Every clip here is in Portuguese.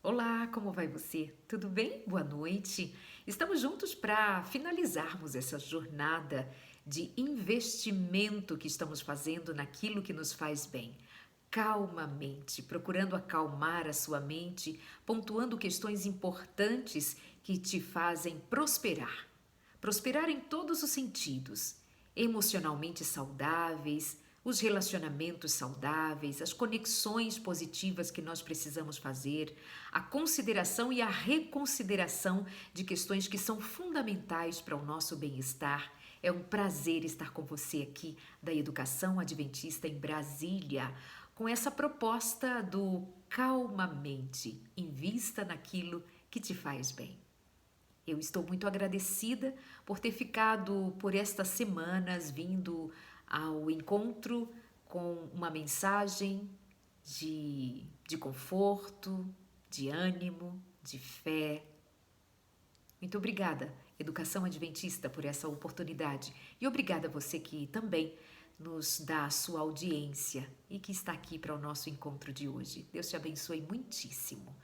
Olá, como vai você? Tudo bem? Boa noite. Estamos juntos para finalizarmos essa jornada de investimento que estamos fazendo naquilo que nos faz bem. Calmamente, procurando acalmar a sua mente, pontuando questões importantes que te fazem prosperar. Prosperar em todos os sentidos, emocionalmente saudáveis, os relacionamentos saudáveis, as conexões positivas que nós precisamos fazer, a consideração e a reconsideração de questões que são fundamentais para o nosso bem-estar. É um prazer estar com você aqui da Educação Adventista em Brasília, com essa proposta do calmamente, invista naquilo que te faz bem. Eu estou muito agradecida por ter ficado por estas semanas vindo ao encontro com uma mensagem de conforto, de ânimo, de fé. Muito obrigada, Educação Adventista, por essa oportunidade. E obrigada a você que também nos dá a sua audiência e que está aqui para o nosso encontro de hoje. Deus te abençoe muitíssimo.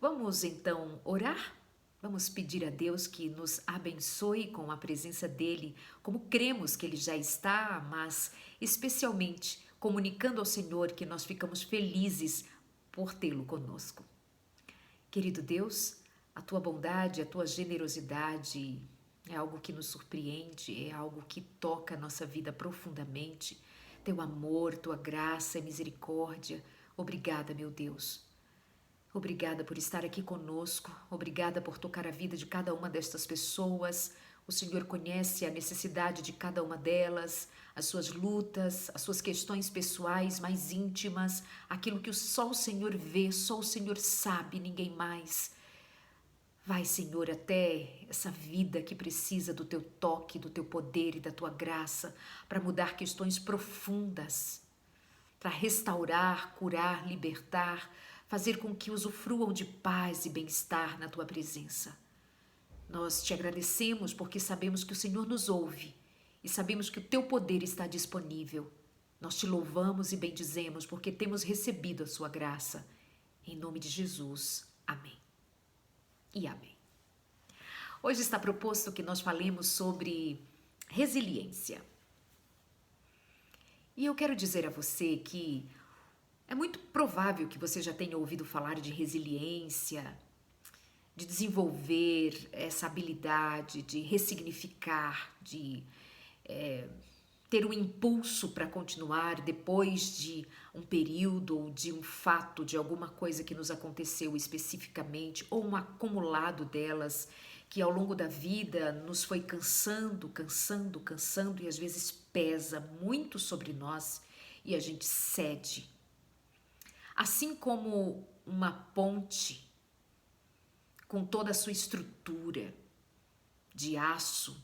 Vamos então orar? Vamos pedir a Deus que nos abençoe com a presença dEle, como cremos que Ele já está, mas especialmente comunicando ao Senhor que nós ficamos felizes por tê-lo conosco. Querido Deus, a tua bondade, a tua generosidade é algo que nos surpreende, é algo que toca a nossa vida profundamente. Teu amor, tua graça e misericórdia. Obrigada, meu Deus. Obrigada por estar aqui conosco, obrigada por tocar a vida de cada uma destas pessoas. O Senhor conhece a necessidade de cada uma delas, as suas lutas, as suas questões pessoais mais íntimas, aquilo que só o Senhor vê, só o Senhor sabe, ninguém mais. Vai, Senhor, até essa vida que precisa do teu toque, do teu poder e da tua graça para mudar questões profundas, para restaurar, curar, libertar, fazer com que usufruam de paz e bem-estar na tua presença. Nós te agradecemos porque sabemos que o Senhor nos ouve e sabemos que o teu poder está disponível. Nós te louvamos e bendizemos porque temos recebido a sua graça. Em nome de Jesus. Amém. E amém. Hoje está proposto que nós falemos sobre resiliência. E eu quero dizer a você que é muito provável que você já tenha ouvido falar de resiliência, de desenvolver essa habilidade de ressignificar, de ter um impulso para continuar depois de um período ou de um fato, de alguma coisa que nos aconteceu especificamente, ou um acumulado delas que ao longo da vida nos foi cansando, cansando, cansando e às vezes pesa muito sobre nós e a gente cede. Assim como uma ponte com toda a sua estrutura de aço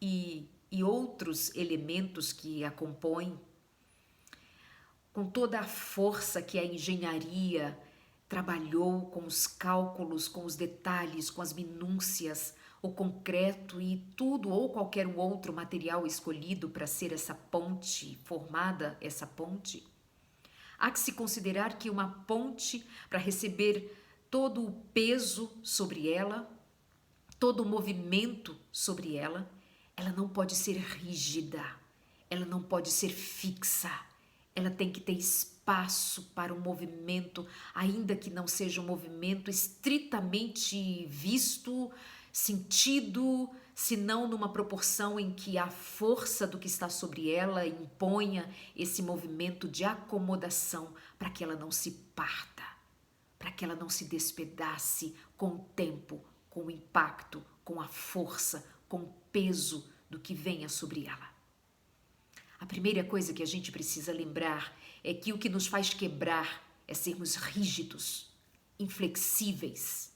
e outros elementos que a compõem, com toda a força que a engenharia trabalhou com os cálculos, com os detalhes, com as minúcias, o concreto e tudo ou qualquer outro material escolhido para ser essa ponte, formada essa ponte. Há que se considerar que uma ponte, para receber todo o peso sobre ela, todo o movimento sobre ela, ela não pode ser rígida, ela não pode ser fixa, ela tem que ter espaço para um movimento, ainda que não seja um movimento estritamente visto, sentido, senão numa proporção em que a força do que está sobre ela imponha esse movimento de acomodação para que ela não se parta, para que ela não se despedace com o tempo, com o impacto, com a força, com o peso do que venha sobre ela. A primeira coisa que a gente precisa lembrar é que o que nos faz quebrar é sermos rígidos, inflexíveis.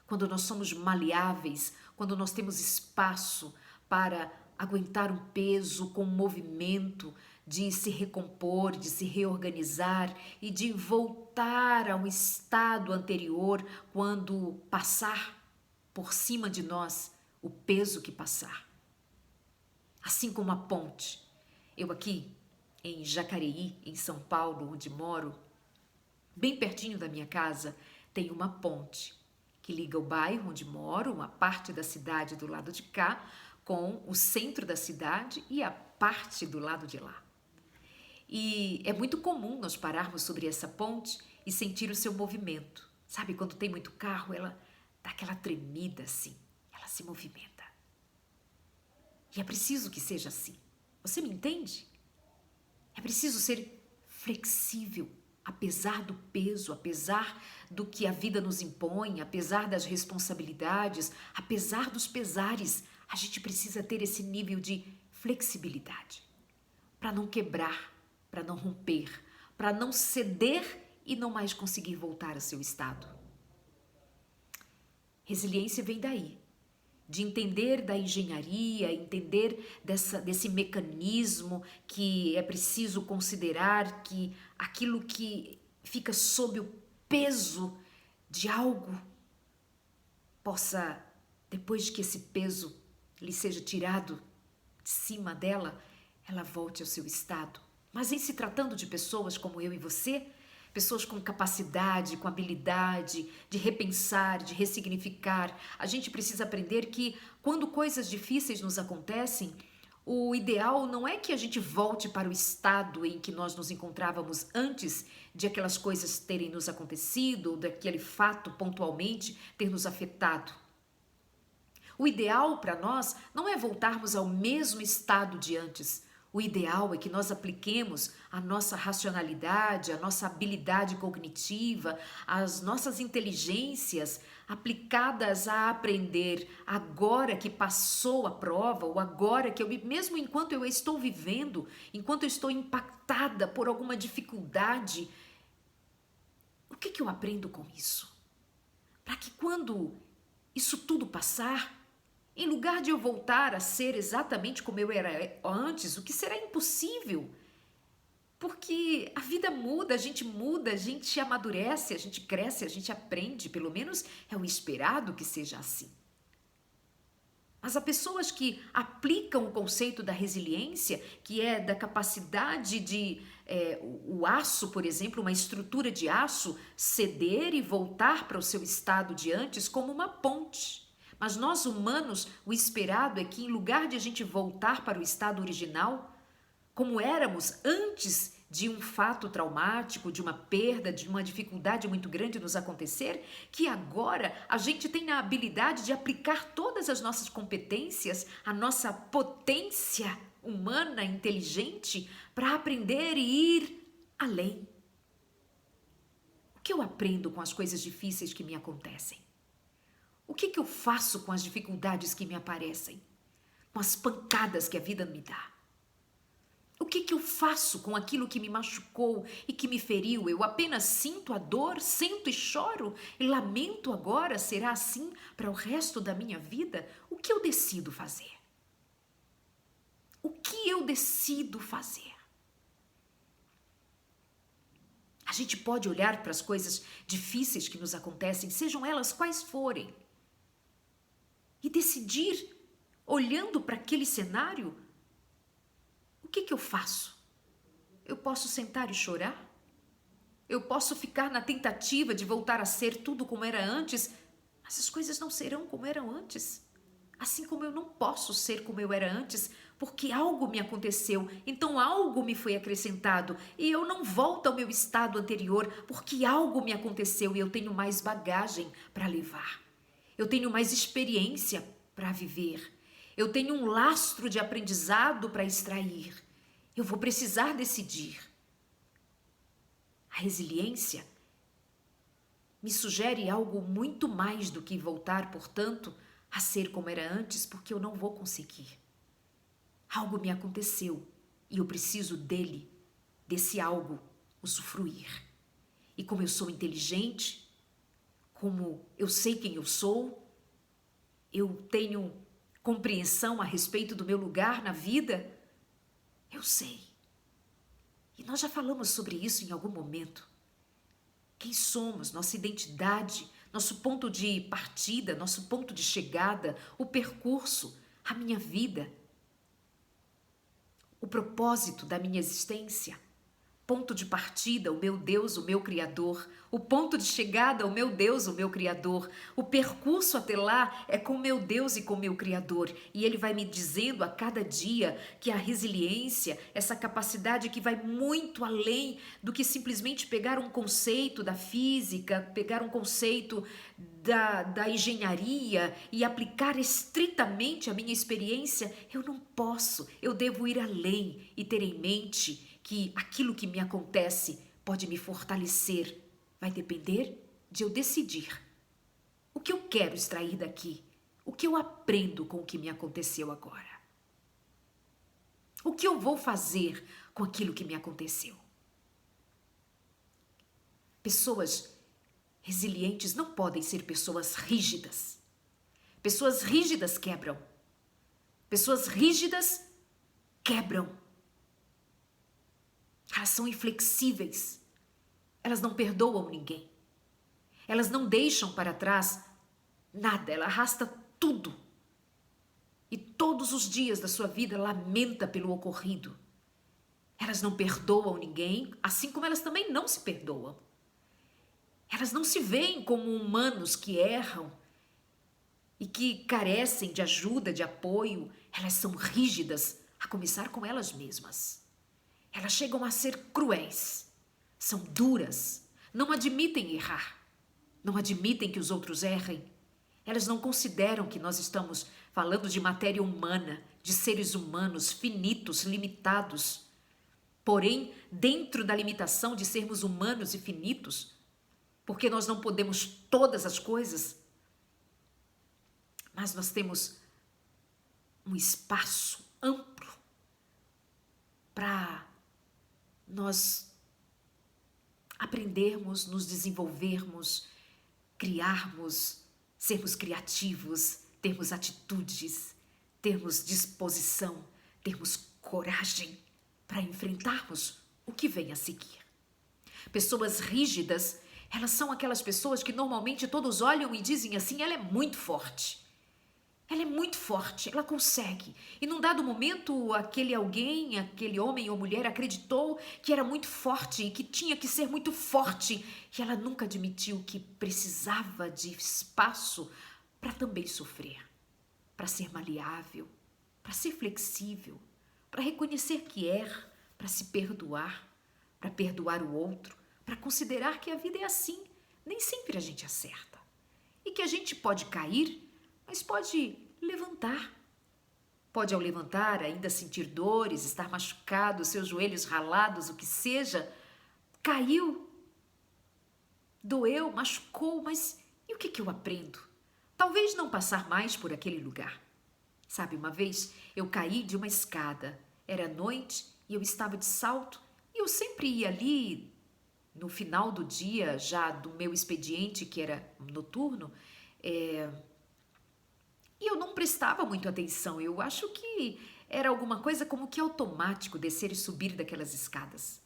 Quando nós somos maleáveis, quando nós temos espaço para aguentar um peso com um movimento de se recompor, de se reorganizar e de voltar ao estado anterior quando passar por cima de nós o peso que passar. Assim como a ponte. Eu aqui em Jacareí, em São Paulo, onde moro, Bem pertinho da minha casa tem uma ponte que liga o bairro onde moro, uma parte da cidade do lado de cá, com o centro da cidade e a parte do lado de lá. E é muito comum nós pararmos sobre essa ponte e sentir o seu movimento. Sabe, quando tem muito carro, ela dá aquela tremida assim, ela se movimenta. E é preciso que seja assim. Você me entende? É preciso ser flexível, apesar do peso, apesar do que a vida nos impõe, apesar das responsabilidades, apesar dos pesares. A gente precisa ter esse nível de flexibilidade para não quebrar, para não romper, para não ceder e não mais conseguir voltar ao seu estado. Resiliência vem daí, de entender da engenharia, entender desse mecanismo que é preciso considerar que aquilo que fica sob o peso de algo possa, depois que esse peso lhe seja tirado de cima dela, ela volte ao seu estado. Mas em se tratando de pessoas como eu e você, pessoas com capacidade, com habilidade de repensar, de ressignificar, a gente precisa aprender que quando coisas difíceis nos acontecem, o ideal não é que a gente volte para o estado em que nós nos encontrávamos antes de aquelas coisas terem nos acontecido, ou daquele fato pontualmente ter nos afetado. O ideal para nós não é voltarmos ao mesmo estado de antes. O ideal é que nós apliquemos a nossa racionalidade, a nossa habilidade cognitiva, as nossas inteligências aplicadas a aprender agora que passou a prova, ou agora que mesmo enquanto eu estou vivendo, enquanto eu estou impactada por alguma dificuldade, o que eu aprendo com isso? Para que quando isso tudo passar, em lugar de eu voltar a ser exatamente como eu era antes, o que será impossível, porque a vida muda, a gente amadurece, a gente cresce, a gente aprende, pelo menos é o esperado que seja assim. Mas há pessoas que aplicam o conceito da resiliência, que é da capacidade de o aço, por exemplo, uma estrutura de aço, ceder e voltar para o seu estado de antes como uma ponte. Mas nós humanos, o esperado é que em lugar de a gente voltar para o estado original, como éramos antes de um fato traumático, de uma perda, de uma dificuldade muito grande nos acontecer, que agora a gente tem a habilidade de aplicar todas as nossas competências, a nossa potência humana, inteligente, para aprender e ir além. O que eu aprendo com as coisas difíceis que me acontecem? O que eu faço com as dificuldades que me aparecem? Com as pancadas que a vida me dá? O que eu faço com aquilo que me machucou e que me feriu? Eu apenas sinto a dor, sento e choro e lamento agora? Será assim para o resto da minha vida? O que eu decido fazer? O que eu decido fazer? A gente pode olhar para as coisas difíceis que nos acontecem, sejam elas quais forem, e decidir, olhando para aquele cenário, o que eu faço? Eu posso sentar e chorar? Eu posso ficar na tentativa de voltar a ser tudo como era antes, mas as coisas não serão como eram antes. Assim como eu não posso ser como eu era antes, porque algo me aconteceu, então algo me foi acrescentado e eu não volto ao meu estado anterior, porque algo me aconteceu e eu tenho mais bagagem para levar. Eu tenho mais experiência para viver. Eu tenho um lastro de aprendizado para extrair. Eu vou precisar decidir. A resiliência me sugere algo muito mais do que voltar, portanto, a ser como era antes, porque eu não vou conseguir. Algo me aconteceu e eu preciso dele, desse algo, usufruir. E como eu sou inteligente, como eu sei quem eu sou, eu tenho compreensão a respeito do meu lugar na vida, eu sei. E nós já falamos sobre isso em algum momento. Quem somos, nossa identidade, nosso ponto de partida, nosso ponto de chegada, o percurso, a minha vida, o propósito da minha existência. Ponto de partida, o meu Deus, o meu Criador. O ponto de chegada, o meu Deus, o meu Criador. O percurso até lá é com o meu Deus e com o meu Criador. E Ele vai me dizendo a cada dia que a resiliência, essa capacidade que vai muito além do que simplesmente pegar um conceito da física, pegar um conceito da engenharia e aplicar estritamente a minha experiência, eu não posso. Eu devo ir além e ter em mente que aquilo que me acontece pode me fortalecer. Vai depender de eu decidir o que eu quero extrair daqui, o que eu aprendo com o que me aconteceu agora. O que eu vou fazer com aquilo que me aconteceu. Pessoas resilientes não podem ser pessoas rígidas. Pessoas rígidas quebram. Pessoas rígidas quebram. Elas são inflexíveis. Elas não perdoam ninguém. Elas não deixam para trás nada. Ela arrasta tudo. E todos os dias da sua vida lamenta pelo ocorrido. Elas não perdoam ninguém, assim como elas também não se perdoam. Elas não se veem como humanos que erram e que carecem de ajuda, de apoio. Elas são rígidas, a começar com elas mesmas. Elas chegam a ser cruéis, são duras, não admitem errar, não admitem que os outros errem. Elas não consideram que nós estamos falando de matéria humana, de seres humanos finitos, limitados. Porém, dentro da limitação de sermos humanos e finitos, porque nós não podemos todas as coisas, mas nós temos um espaço amplo para nós aprendermos, nos desenvolvermos, criarmos, sermos criativos, termos atitudes, termos disposição, termos coragem para enfrentarmos o que vem a seguir. Pessoas rígidas, elas são aquelas pessoas que normalmente todos olham e dizem assim: ela é muito forte. Ela é muito forte, ela consegue. E num dado momento, aquele alguém, aquele homem ou mulher acreditou que era muito forte e que tinha que ser muito forte. E ela nunca admitiu que precisava de espaço para também sofrer, para ser maleável, para ser flexível, para reconhecer que erra, para se perdoar, para perdoar o outro, para considerar que a vida é assim. Nem sempre a gente acerta. E que a gente pode cair, mas pode levantar. Pode, ao levantar, ainda sentir dores, estar machucado, seus joelhos ralados, o que seja. Caiu, doeu, machucou, mas e o que eu aprendo? Talvez não passar mais por aquele lugar. Sabe, uma vez eu caí de uma escada. Era noite e eu estava de salto e eu sempre ia ali no final do dia, já do meu expediente, que era noturno, e eu não prestava muito atenção. Eu acho que era alguma coisa como que automático descer e subir daquelas escadas.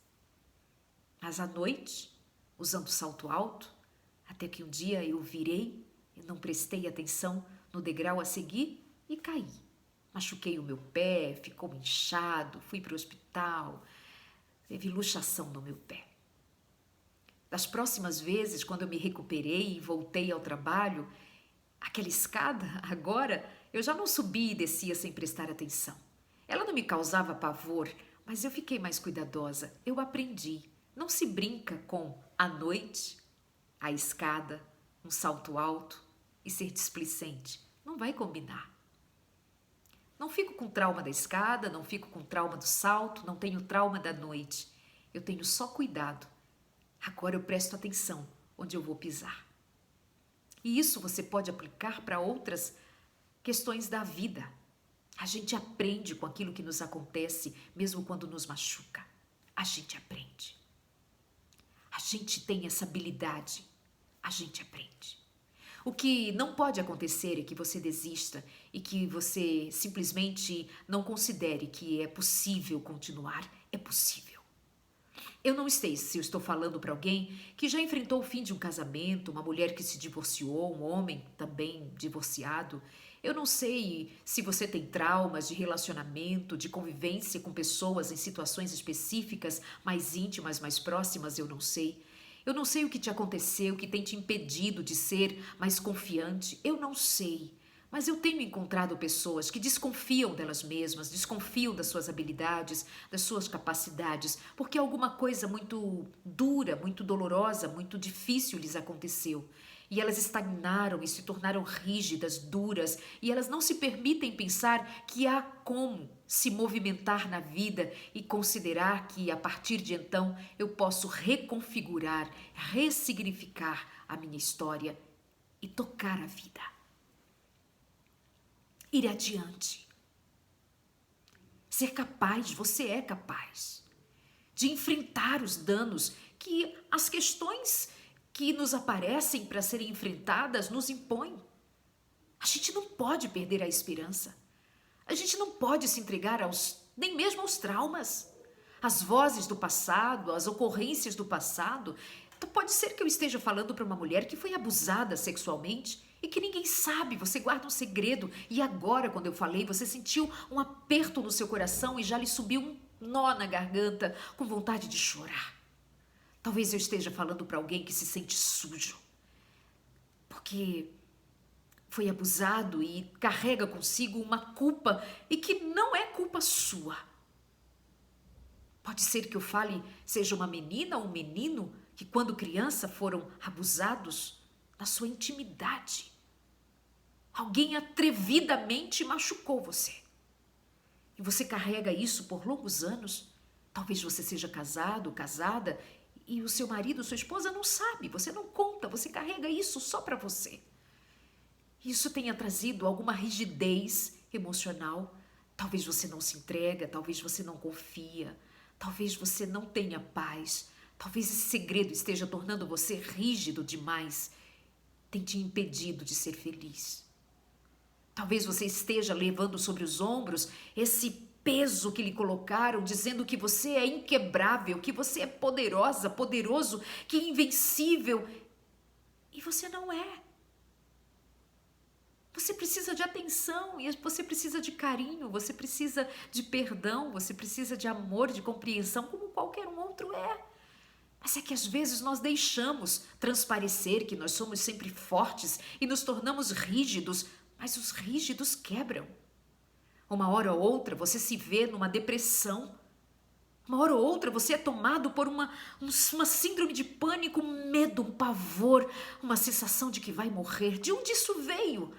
Mas à noite, usando salto alto, até que um dia eu virei e não prestei atenção no degrau a seguir e caí. Machuquei o meu pé, ficou inchado, fui para o hospital, teve luxação no meu pé. Das próximas vezes, quando eu me recuperei e voltei ao trabalho, aquela escada, agora, eu já não subia e descia sem prestar atenção. Ela não me causava pavor, mas eu fiquei mais cuidadosa. Eu aprendi. Não se brinca com a noite, a escada, um salto alto e ser displicente. Não vai combinar. Não fico com trauma da escada, não fico com trauma do salto, não tenho trauma da noite. Eu tenho só cuidado. Agora eu presto atenção onde eu vou pisar. E isso você pode aplicar para outras questões da vida. A gente aprende com aquilo que nos acontece, mesmo quando nos machuca. A gente aprende. A gente tem essa habilidade. A gente aprende. O que não pode acontecer é que você desista e que você simplesmente não considere que é possível continuar. É possível. Eu não sei se eu estou falando para alguém que já enfrentou o fim de um casamento, uma mulher que se divorciou, um homem também divorciado. Eu não sei se você tem traumas de relacionamento, de convivência com pessoas em situações específicas, mais íntimas, mais próximas, eu não sei. Eu não sei o que te aconteceu, o que tem te impedido de ser mais confiante, eu não sei. Mas eu tenho encontrado pessoas que desconfiam delas mesmas, desconfiam das suas habilidades, das suas capacidades, porque alguma coisa muito dura, muito dolorosa, muito difícil lhes aconteceu. E elas estagnaram e se tornaram rígidas, duras, e elas não se permitem pensar que há como se movimentar na vida e considerar que a partir de então eu posso reconfigurar, ressignificar a minha história e tocar a vida. Ir adiante. Ser capaz, você é capaz de enfrentar os danos que as questões que nos aparecem para serem enfrentadas nos impõem. A gente não pode perder a esperança. A gente não pode se entregar nem mesmo aos traumas, às vozes do passado, às ocorrências do passado. Então pode ser que eu esteja falando para uma mulher que foi abusada sexualmente e que ninguém sabe, você guarda um segredo. E agora, quando eu falei, você sentiu um aperto no seu coração e já lhe subiu um nó na garganta, com vontade de chorar. Talvez eu esteja falando para alguém que se sente sujo, porque foi abusado e carrega consigo uma culpa e que não é culpa sua. Pode ser que eu fale, seja uma menina ou um menino que quando criança foram abusados na sua intimidade. Alguém atrevidamente machucou você. E você carrega isso por longos anos. Talvez você seja casado, casada, e o seu marido, sua esposa não sabe, você não conta, você carrega isso só para você. Isso tenha trazido alguma rigidez emocional. Talvez você não se entrega, talvez você não confia, talvez você não tenha paz, talvez esse segredo esteja tornando você rígido demais, tem te impedido de ser feliz. Talvez você esteja levando sobre os ombros esse peso que lhe colocaram, dizendo que você é inquebrável, que você é poderosa, poderoso, que é invencível. E você não é. Você precisa de atenção, e você precisa de carinho, você precisa de perdão, você precisa de amor, de compreensão, como qualquer um outro é. Mas é que às vezes nós deixamos transparecer que nós somos sempre fortes e nos tornamos rígidos, mas os rígidos quebram. Uma hora ou outra você se vê numa depressão. Uma hora ou outra você é tomado por uma síndrome de pânico, um medo, um pavor, uma sensação de que vai morrer. De onde isso veio?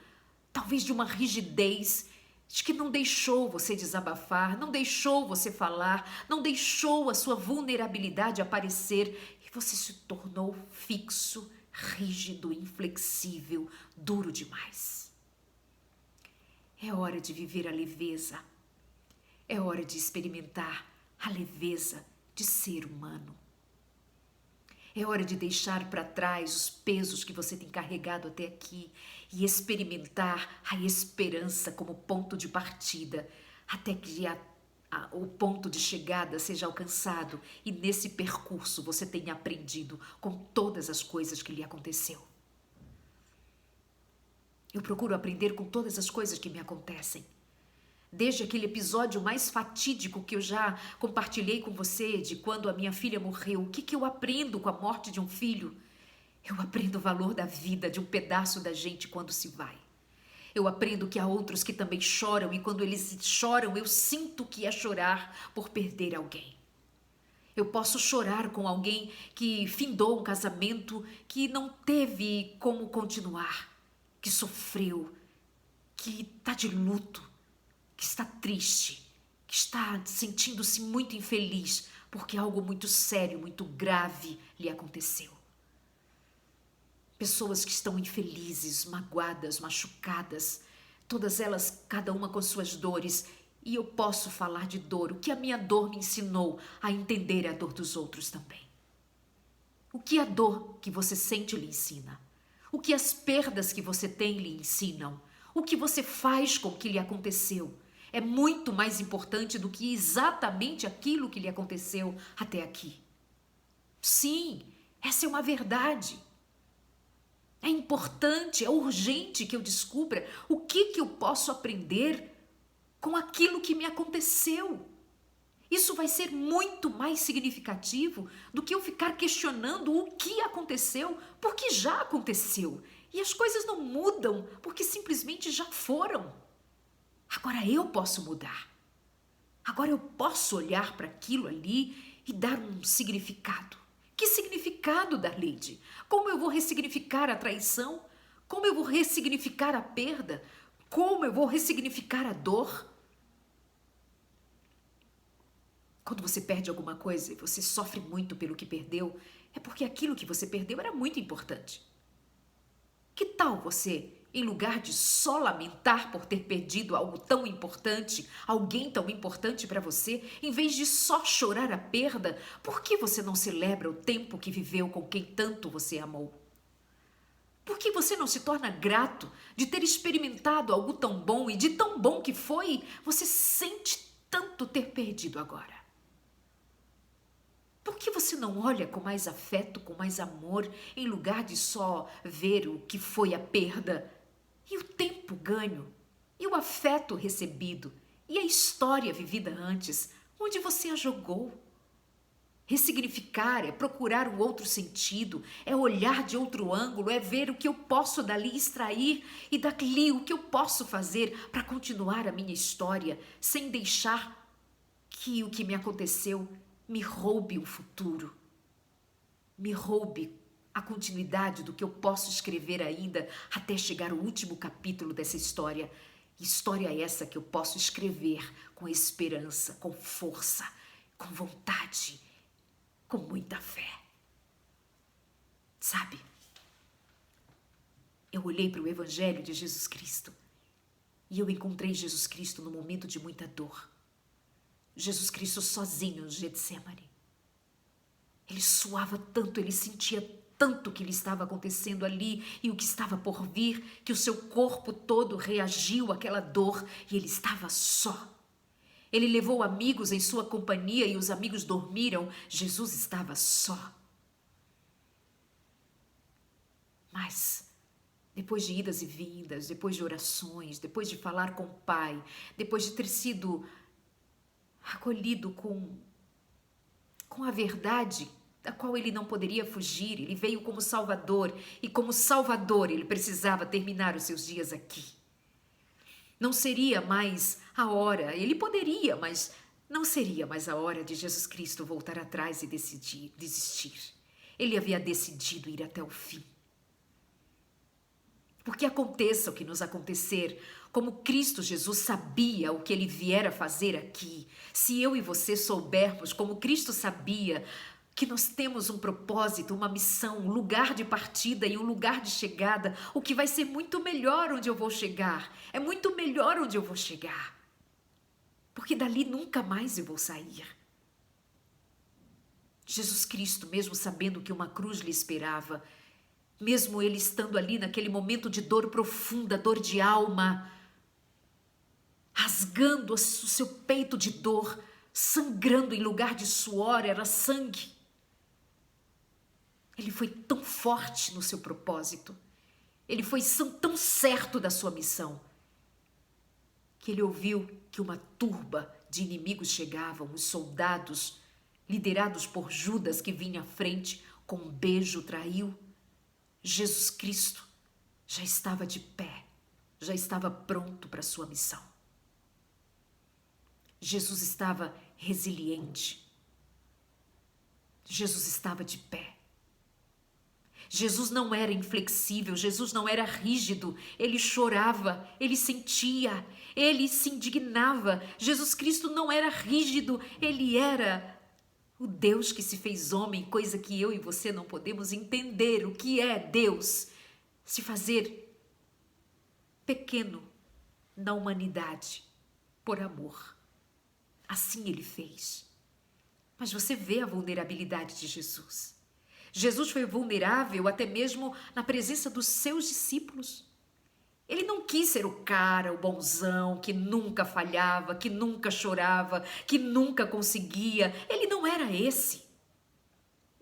Talvez de uma rigidez, de que não deixou você desabafar, não deixou você falar, não deixou a sua vulnerabilidade aparecer e você se tornou fixo, rígido, inflexível, duro demais. É hora de viver a leveza. É hora de experimentar a leveza de ser humano. É hora de deixar para trás os pesos que você tem carregado até aqui e experimentar a esperança como ponto de partida, até que o ponto de chegada seja alcançado e nesse percurso você tenha aprendido com todas as coisas que lhe aconteceu. Eu procuro aprender com todas as coisas que me acontecem. Desde aquele episódio mais fatídico que eu já compartilhei com você, de quando a minha filha morreu, o que eu aprendo com a morte de um filho? Eu aprendo o valor da vida, de um pedaço da gente quando se vai. Eu aprendo que há outros que também choram e quando eles choram, eu sinto que é chorar por perder alguém. Eu posso chorar com alguém que findou um casamento, que não teve como continuar, que sofreu, que está de luto, que está triste, que está sentindo-se muito infeliz porque algo muito sério, muito grave lhe aconteceu. Pessoas que estão infelizes, magoadas, machucadas, todas elas, cada uma com suas dores, e eu posso falar de dor, o que a minha dor me ensinou a entender a dor dos outros também. O que a dor que você sente lhe ensina? O que as perdas que você tem lhe ensinam? O que você faz com o que lhe aconteceu? É muito mais importante do que exatamente aquilo que lhe aconteceu até aqui. Sim, essa é uma verdade. É importante, é urgente que eu descubra o que eu posso aprender com aquilo que me aconteceu. Isso vai ser muito mais significativo do que eu ficar questionando o que aconteceu, porque já aconteceu. E as coisas não mudam porque simplesmente já foram. Agora eu posso mudar. Agora eu posso olhar para aquilo ali e dar um significado. Que significado, Darleide? Como eu vou ressignificar a traição? Como eu vou ressignificar a perda? Como eu vou ressignificar a dor? Quando você perde alguma coisa e você sofre muito pelo que perdeu, é porque aquilo que você perdeu era muito importante. Que tal você, em lugar de só lamentar por ter perdido algo tão importante, alguém tão importante para você, em vez de só chorar a perda, por que você não celebra o tempo que viveu com quem tanto você amou? Por que você não se torna grato de ter experimentado algo tão bom e de tão bom que foi, você sente tanto ter perdido agora? Por que você não olha com mais afeto, com mais amor, em lugar de só ver o que foi a perda? E o tempo ganho? E o afeto recebido? E a história vivida antes? Onde você a jogou? Ressignificar é procurar um outro sentido, é olhar de outro ângulo, é ver o que eu posso dali extrair e dali o que eu posso fazer para continuar a minha história sem deixar que o que me aconteceu me roube o futuro, me roube a continuidade do que eu posso escrever ainda até chegar ao último capítulo dessa história. História essa que eu posso escrever com esperança, com força, com vontade, com muita fé. Sabe, eu olhei para o Evangelho de Jesus Cristo e eu encontrei Jesus Cristo no momento de muita dor. Jesus Cristo sozinho no Getsemane. Ele suava tanto, ele sentia tanto o que lhe estava acontecendo ali e o que estava por vir, que o seu corpo todo reagiu àquela dor e ele estava só. Ele levou amigos em sua companhia e os amigos dormiram. Jesus estava só. Mas, depois de idas e vindas, depois de orações, depois de falar com o Pai, depois de ter sido acolhido com a verdade da qual ele não poderia fugir, ele veio como Salvador e como Salvador ele precisava terminar os seus dias aqui. Não seria mais a hora, ele poderia, mas não seria mais a hora de Jesus Cristo voltar atrás e desistir. Ele havia decidido ir até o fim. Porque aconteça o que nos acontecer, como Cristo Jesus sabia o que ele viera fazer aqui, se eu e você soubermos como Cristo sabia que nós temos um propósito, uma missão, um lugar de partida e um lugar de chegada, o que vai ser muito melhor onde eu vou chegar, é muito melhor onde eu vou chegar, porque dali nunca mais eu vou sair. Jesus Cristo, mesmo sabendo que uma cruz lhe esperava, mesmo ele estando ali naquele momento de dor profunda, dor de alma, rasgando o seu peito de dor, sangrando em lugar de suor, era sangue. Ele foi tão forte no seu propósito, ele foi tão certo da sua missão, que ele ouviu que uma turba de inimigos chegavam, os soldados, liderados por Judas, que vinha à frente, com um beijo traiu. Jesus Cristo já estava de pé, já estava pronto para a sua missão. Jesus estava resiliente. Jesus estava de pé. Jesus não era inflexível, Jesus não era rígido, ele chorava, ele sentia, ele se indignava. Jesus Cristo não era rígido, ele era o Deus que se fez homem, coisa que eu e você não podemos entender o que é Deus, se fazer pequeno na humanidade por amor. Assim ele fez. Mas você vê a vulnerabilidade de Jesus. Jesus foi vulnerável até mesmo na presença dos seus discípulos. Ele não quis ser o cara, o bonzão, que nunca falhava, que nunca chorava, que nunca conseguia. Ele não era esse.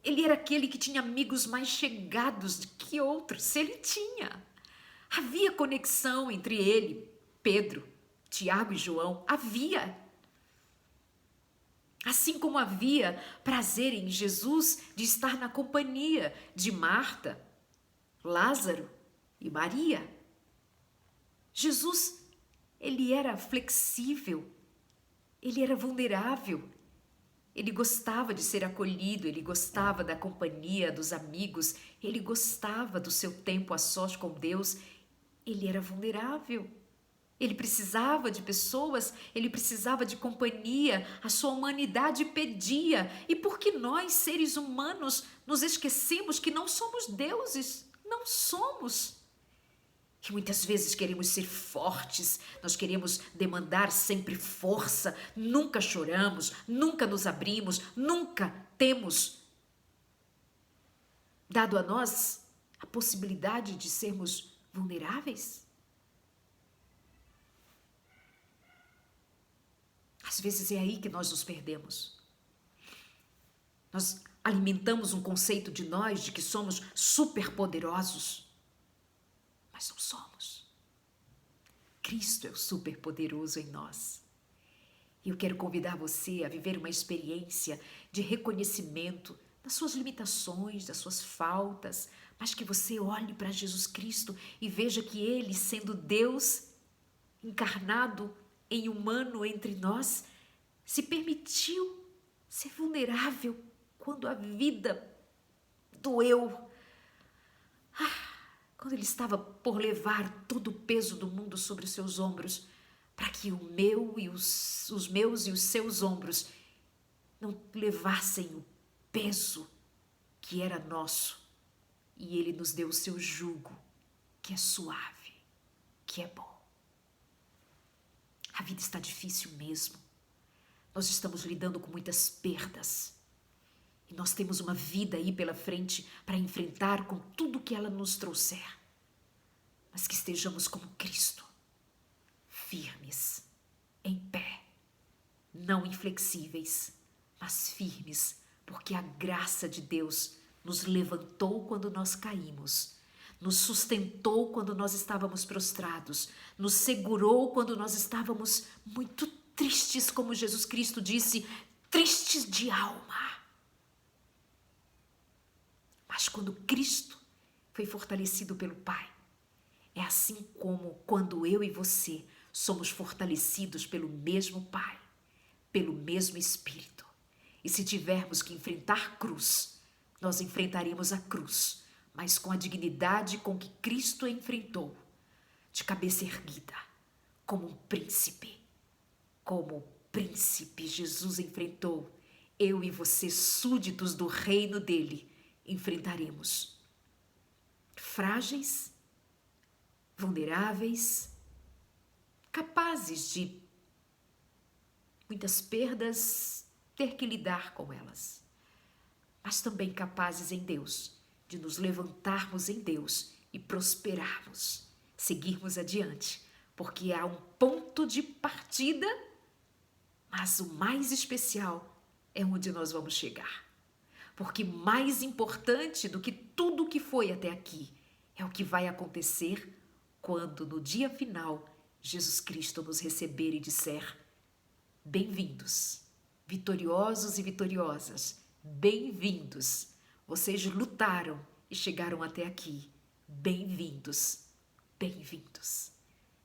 Ele era aquele que tinha amigos mais chegados do que outros, se ele tinha. Havia conexão entre ele, Pedro, Tiago e João, havia. Assim como havia prazer em Jesus de estar na companhia de Marta, Lázaro e Maria. Jesus, ele era flexível, ele era vulnerável, ele gostava de ser acolhido, ele gostava da companhia dos amigos, ele gostava do seu tempo a sós com Deus, ele era vulnerável. Ele precisava de pessoas, ele precisava de companhia, a sua humanidade pedia. E porque nós, seres humanos, nos esquecemos que não somos deuses, não somos. E muitas vezes queremos ser fortes, nós queremos demandar sempre força, nunca choramos, nunca nos abrimos, nunca temos dado a nós a possibilidade de sermos vulneráveis. Às vezes é aí que nós nos perdemos. Nós alimentamos um conceito de nós de que somos superpoderosos, mas não somos. Cristo é o superpoderoso em nós. E eu quero convidar você a viver uma experiência de reconhecimento das suas limitações, das suas faltas, mas que você olhe para Jesus Cristo e veja que Ele, sendo Deus encarnado em humano entre nós, se permitiu ser vulnerável quando a vida doeu. Quando ele estava por levar todo o peso do mundo sobre os seus ombros, para que o meu e os meus e os seus ombros não levassem o peso que era nosso. E ele nos deu o seu jugo, que é suave, que é bom. A vida está difícil mesmo. Nós estamos lidando com muitas perdas. E nós temos uma vida aí pela frente para enfrentar com tudo que ela nos trouxer. Mas que estejamos como Cristo, firmes, em pé, não inflexíveis, mas firmes, porque a graça de Deus nos levantou quando nós caímos, nos sustentou quando nós estávamos prostrados, nos segurou quando nós estávamos muito tristes, como Jesus Cristo disse, tristes de alma. Mas quando Cristo foi fortalecido pelo Pai, é assim como quando eu e você somos fortalecidos pelo mesmo Pai, pelo mesmo Espírito. E se tivermos que enfrentar cruz, nós enfrentaremos a cruz, mas com a dignidade com que Cristo enfrentou, de cabeça erguida, como um príncipe. Como o príncipe Jesus enfrentou, eu e você, súditos do reino dele, enfrentaremos. Frágeis, vulneráveis, capazes de muitas perdas, ter que lidar com elas, mas também capazes em Deus de nos levantarmos em Deus e prosperarmos, seguirmos adiante, porque há um ponto de partida, mas o mais especial é onde nós vamos chegar. Porque mais importante do que tudo o que foi até aqui é o que vai acontecer quando no dia final Jesus Cristo nos receber e disser: bem-vindos, vitoriosos e vitoriosas, bem-vindos. Vocês lutaram e chegaram até aqui. Bem-vindos, bem-vindos.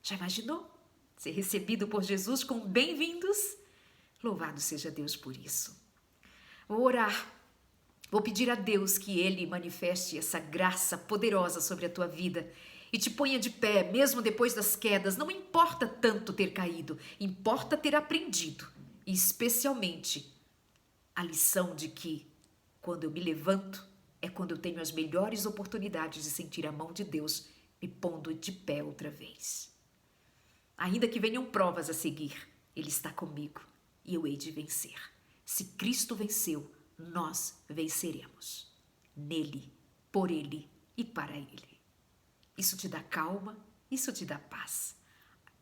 Já imaginou ser recebido por Jesus com bem-vindos? Louvado seja Deus por isso. Vou orar. Vou pedir a Deus que Ele manifeste essa graça poderosa sobre a tua vida e te ponha de pé, mesmo depois das quedas. Não importa tanto ter caído, importa ter aprendido. E especialmente a lição de que, quando eu me levanto, é quando eu tenho as melhores oportunidades de sentir a mão de Deus me pondo de pé outra vez. Ainda que venham provas a seguir, Ele está comigo e eu hei de vencer. Se Cristo venceu, nós venceremos. Nele, por Ele e para Ele. Isso te dá calma, isso te dá paz.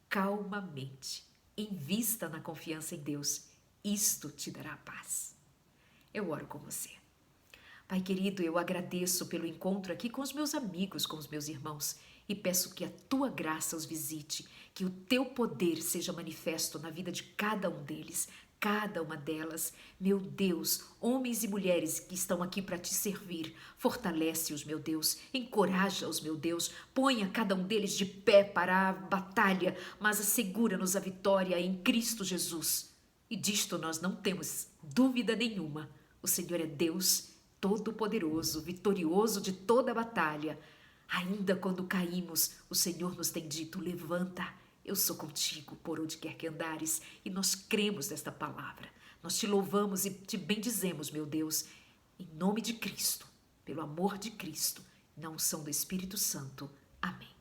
Calmamente, invista na confiança em Deus. Isto te dará paz. Eu oro com você. Pai querido, eu agradeço pelo encontro aqui com os meus amigos, com os meus irmãos, e peço que a tua graça os visite, que o teu poder seja manifesto na vida de cada um deles, cada uma delas. Meu Deus, homens e mulheres que estão aqui para te servir, fortalece-os, meu Deus, encoraja-os, meu Deus, ponha cada um deles de pé para a batalha, mas assegura-nos a vitória em Cristo Jesus. E disto nós não temos dúvida nenhuma. O Senhor é Deus todo-poderoso, vitorioso de toda a batalha. Ainda quando caímos, o Senhor nos tem dito: levanta, eu sou contigo por onde quer que andares. E nós cremos nesta palavra. Nós te louvamos e te bendizemos, meu Deus, em nome de Cristo, pelo amor de Cristo, na unção do Espírito Santo. Amém.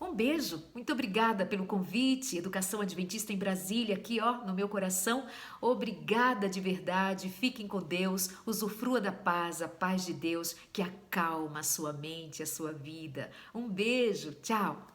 Um beijo, muito obrigada pelo convite, Educação Adventista em Brasília, aqui ó, no meu coração. Obrigada de verdade, fiquem com Deus, usufrua da paz, a paz de Deus que acalma a sua mente, a sua vida. Um beijo, tchau!